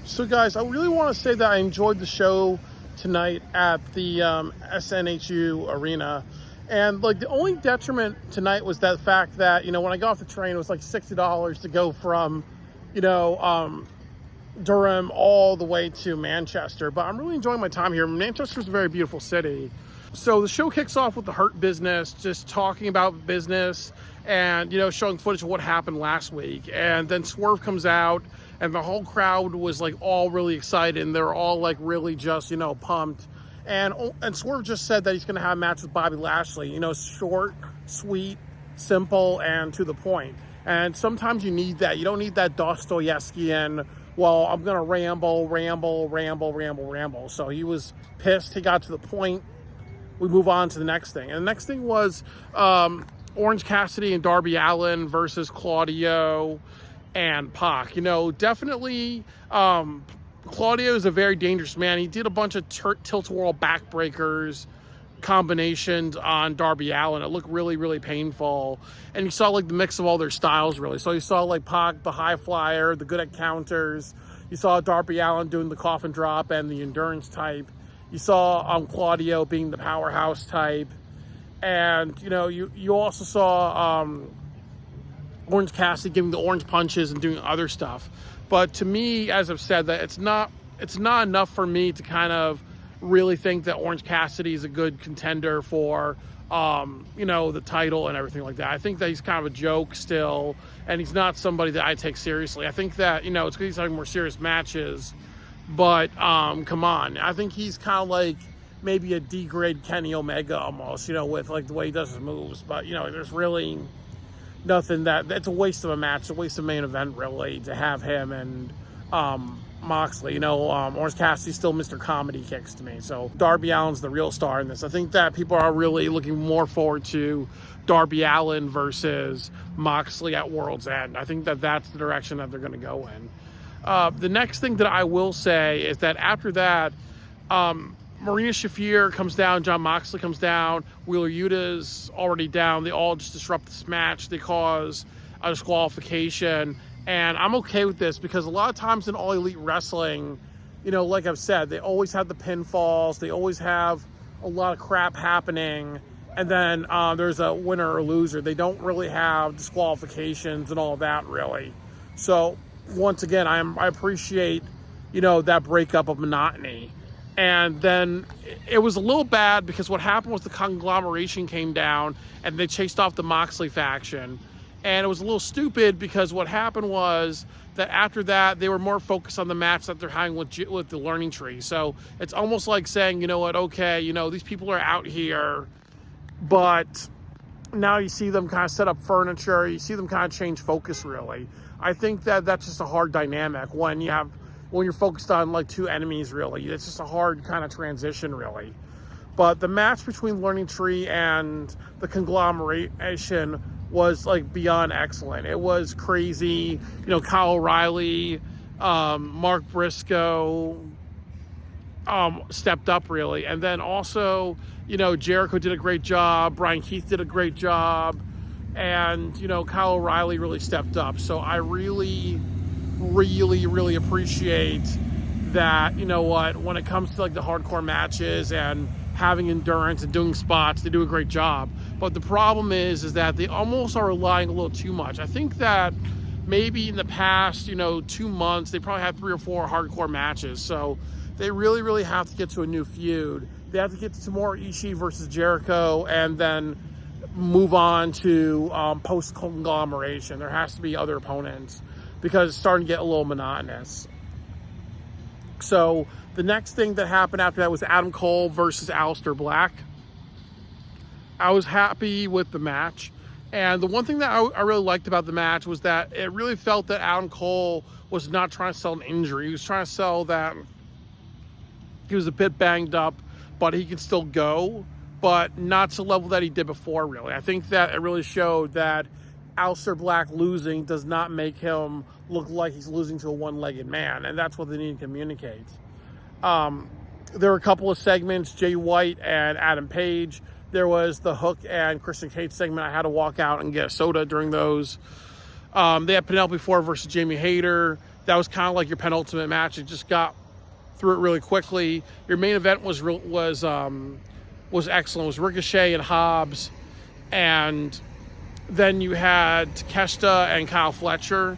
So, guys, I really want to say that I enjoyed the show tonight at the SNHU Arena. And, like, the only detriment tonight was that fact that, when I got off the train, it was like $60 to go from, Durham all the way to Manchester. But I'm really enjoying my time here. Manchester's a very beautiful city. So the show kicks off with the Hurt Business, just talking about business and, showing footage of what happened last week. And then Swerve comes out and the whole crowd was like all really excited. And they're all like really just, pumped. And Swerve just said that he's going to have a match with Bobby Lashley, short, sweet, simple, and to the point. And sometimes you need that. You don't need that Dostoevskian, well, I'm going to ramble. So he was pissed. He got to the point. We move on to the next thing. And the next thing was Orange Cassidy and Darby Allin versus Claudio and Pac. Definitely Claudio is a very dangerous man. He did a bunch of tilt-a-whirl backbreakers combinations on Darby Allin. It looked really, really painful. And you saw like the mix of all their styles, really. So you saw like Pac, the high flyer, the good at counters. You saw Darby Allin doing the coffin drop and the endurance type. You saw Claudio being the powerhouse type. And, you also saw Orange Cassidy giving the orange punches and doing other stuff. But to me, as I've said, that it's not enough for me to kind of really think that Orange Cassidy is a good contender for, the title and everything like that. I think that he's kind of a joke still, and he's not somebody that I take seriously. I think that, it's because he's having more serious matches. But, come on. I think he's kind of like maybe a D-grade Kenny Omega almost, with like the way he does his moves. But, there's really nothing it's a waste of a match, it's a waste of main event, really, to have him and Moxley. Orange Cassidy's still Mr. Comedy Kicks to me. So Darby Allin's the real star in this. I think that people are really looking more forward to Darby Allin versus Moxley at World's End. I think that that's the direction that they're going to go in. The next thing that I will say is that after that, Marina Shafir comes down, Jon Moxley comes down, Wheeler Yuta's already down. They all just disrupt this match. They cause a disqualification. And I'm okay with this because a lot of times in All Elite Wrestling, like I've said, they always have the pinfalls. They always have a lot of crap happening. And then there's a winner or loser. They don't really have disqualifications and all that, really. So once again, I appreciate, that breakup of monotony. And then it was a little bad because what happened was the conglomeration came down and they chased off the Moxley faction. And it was a little stupid because what happened was that after that, they were more focused on the match that they're having with the Learning Tree. So it's almost like saying, okay, these people are out here, but now you see them kind of set up furniture. You see them kind of change focus, really. I think that that's just a hard dynamic when you're focused on like two enemies, really. It's just a hard kind of transition, really. But the match between Learning Tree and the conglomeration was like beyond excellent. It was crazy. Kyle O'Reilly, Mark Briscoe stepped up, really. And then also, Jericho did a great job. Brian Keith did a great job. And, Kyle O'Reilly really stepped up. So I really, really, really appreciate that, when it comes to like the hardcore matches and having endurance and doing spots, they do a great job. But the problem is that they almost are relying a little too much. I think that maybe in the past, 2 months, they probably had 3 or 4 hardcore matches. So they really, really have to get to a new feud. They have to get to more Ishii versus Jericho and then move on to post-conglomeration. There has to be other opponents because it's starting to get a little monotonous. So the next thing that happened after that was Adam Cole versus Aleister Black. I was happy with the match. And the one thing that I really liked about the match was that it really felt that Adam Cole was not trying to sell an injury. He was trying to sell that he was a bit banged up, but he can still go, but not to the level that he did before, really. I think that it really showed that Aleister Black losing does not make him look like he's losing to a one-legged man, and that's what they need to communicate. There were a couple of segments, Jay White and Adam Page. There was the Hook and Christian Cage segment. I had to walk out and get a soda during those. They had Penelope Ford versus Jamie Hayter. that was kind of like your penultimate match. It just got through it really quickly. Your main event was excellent. It was Ricochet and Hobbs, and then you had Takeshita and Kyle Fletcher.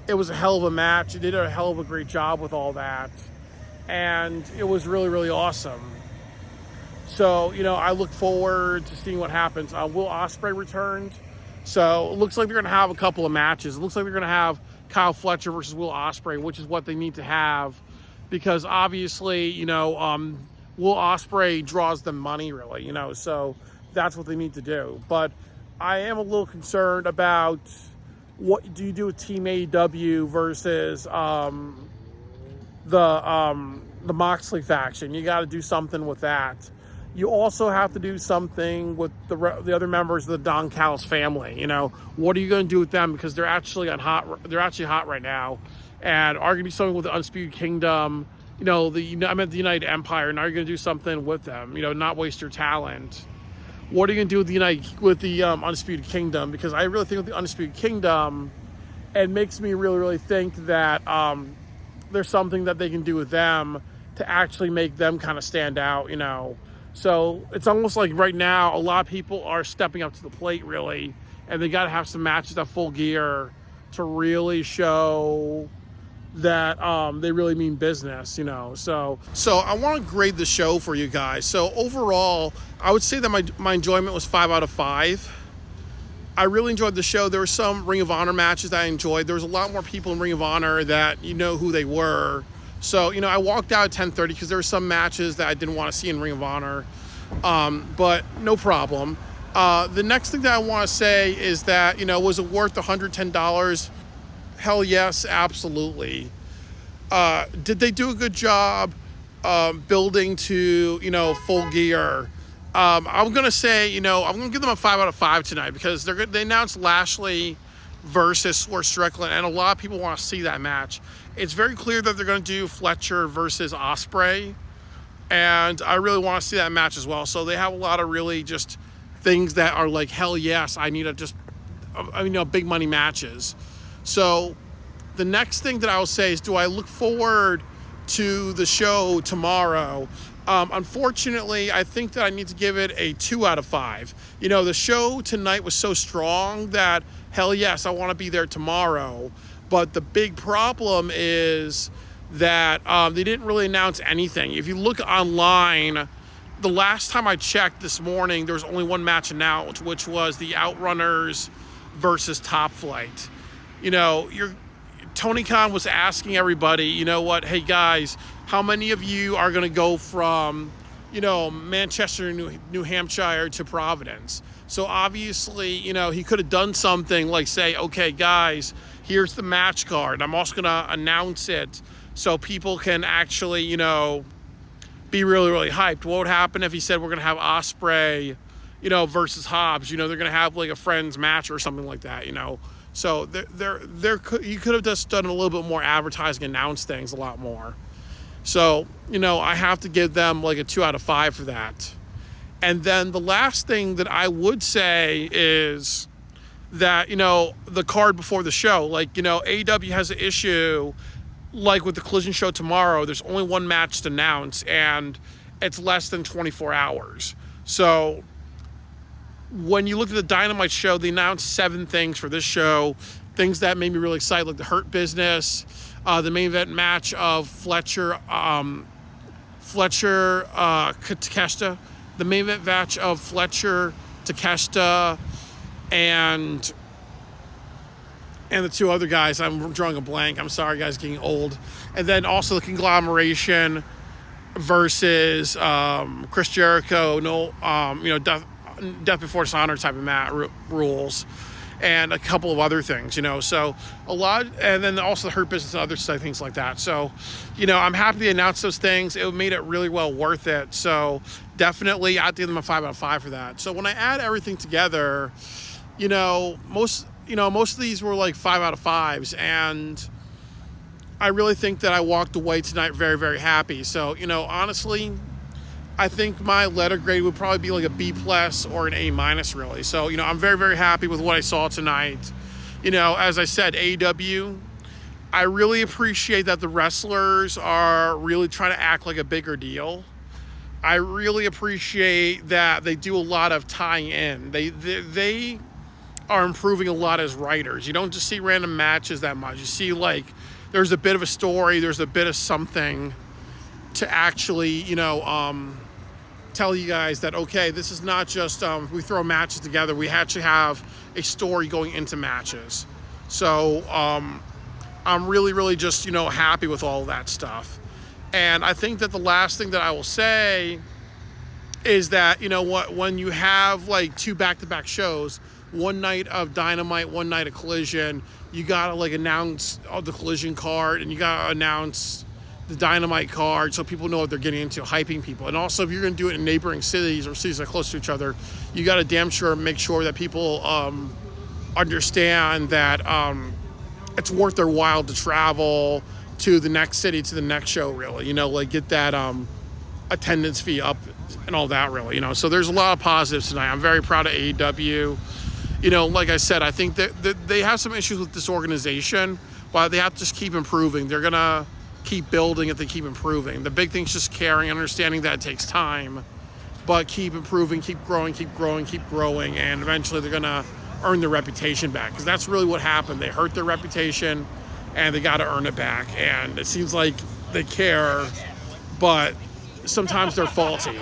It was a hell of a match. They did a hell of a great job with all that, and it was really, really awesome. So, I look forward to seeing what happens. Will Ospreay returned, so it looks like they're going to have a couple of matches. It looks like they're going to have Kyle Fletcher versus Will Ospreay, which is what they need to have, because obviously, Will Ospreay draws them money, really, so that's what they need to do. But I am a little concerned about what do you do with Team AEW versus the Moxley faction. You got to do something with that. You also have to do something with the other members of the Don Callis family. What are you going to do with them, because they're actually hot right now, and are going to do something with the Undisputed Kingdom. The United Empire. Now you're going to do something with them. Not waste your talent. What are you going to do with the Undisputed Kingdom? Because I really think with the Undisputed Kingdom, it makes me really, really think that there's something that they can do with them to actually make them kind of stand out, So it's almost like right now, a lot of people are stepping up to the plate, really, and they got to have some matches at Full Gear to really show that they really mean business, So I want to grade the show for you guys. So overall, I would say that my enjoyment was 5 out of 5. I really enjoyed the show. There were some Ring of Honor matches that I enjoyed. There was a lot more people in Ring of Honor that who they were. So, I walked out at 10:30 because there were some matches that I didn't want to see in Ring of Honor. But no problem. The next thing that I want to say is that, was it worth $110? Hell yes, absolutely. Did they do a good job building to, Full Gear? I'm going to say, I'm going to give them a 5 out of 5 tonight, because they announced Lashley versus Swerve Strickland, and a lot of people want to see that match. It's very clear that they're going to do Fletcher versus Ospreay, and I really want to see that match as well. So they have a lot of really just things that are like, hell yes, I need big money matches. So the next thing that I will say is, do I look forward to the show tomorrow? Unfortunately, I think that I need to give it a 2 out of 5. The show tonight was so strong that, hell yes, I want to be there tomorrow. But the big problem is that they didn't really announce anything. If you look online, the last time I checked this morning, there was only one match announced, which was the Outrunners versus Top Flight. Tony Khan was asking everybody, hey guys, how many of you are going to go from, Manchester, New Hampshire to Providence? So obviously, he could have done something like say, okay, guys, here's the match card. I'm also going to announce it so people can actually, be really, really hyped. What would happen if he said we're going to have Ospreay, versus Hobbs? They're going to have like a friends match or something like that, So you could have just done a little bit more advertising, announced things a lot more. So, I have to give them like a 2 out of 5 for that. And then the last thing that I would say is that, the card before the show, like, AEW has an issue, like with the Collision show tomorrow, there's only one match to announce, and it's less than 24 hours. So when you look at the Dynamite show, they announced 7 things for this show, things that made me really excited, like the Hurt Business, the main event match of Fletcher, Takeshita, the main event match of Fletcher, Takeshita, and the 2 other guys. I'm drawing a blank. I'm sorry, guys, getting old. And then also the Conglomeration versus Chris Jericho. Death Before Dishonor type of rules, and a couple of other things. So a lot, and then also the Hurt Business and other things like that. So, I'm happy they announced those things. It made it really well worth it. So definitely, I'd give them a 5 out of 5 for that. So when I add everything together, most of these were like 5 out of 5s, and I really think that I walked away tonight very, very happy. So, honestly, I think my letter grade would probably be like a B+ or an A- really. So, I'm very, very happy with what I saw tonight. As I said, AEW, I really appreciate that the wrestlers are really trying to act like a bigger deal. I really appreciate that they do a lot of tying in. They are improving a lot as writers. You don't just see random matches that much. You see, like, there's a bit of a story, there's a bit of something to actually, tell you guys that, okay, this is not just we throw matches together. We actually have a story going into matches. So I'm really, really just, happy with all of that stuff. And I think that the last thing that I will say is that, when you have like 2 back-to-back shows, one night of Dynamite, one night of Collision, you gotta like announce the Collision card and you gotta announce the Dynamite card so people know what they're getting into, hyping people. And also, if you're gonna do it in neighboring cities or cities that are close to each other, you gotta damn sure make sure that people understand that it's worth their while to travel to the next city, to the next show, really. Like get that attendance fee up and all that, really. So there's a lot of positives tonight. I'm very proud of AEW. Like I said, I think that they have some issues with this organization, but they have to just keep improving. They're gonna keep building if they keep improving. The big thing's just caring, understanding that it takes time, but keep improving, keep growing, and eventually they're gonna earn their reputation back, because that's really what happened. They hurt their reputation and they got to earn it back, and it seems like they care, but sometimes they're faulty.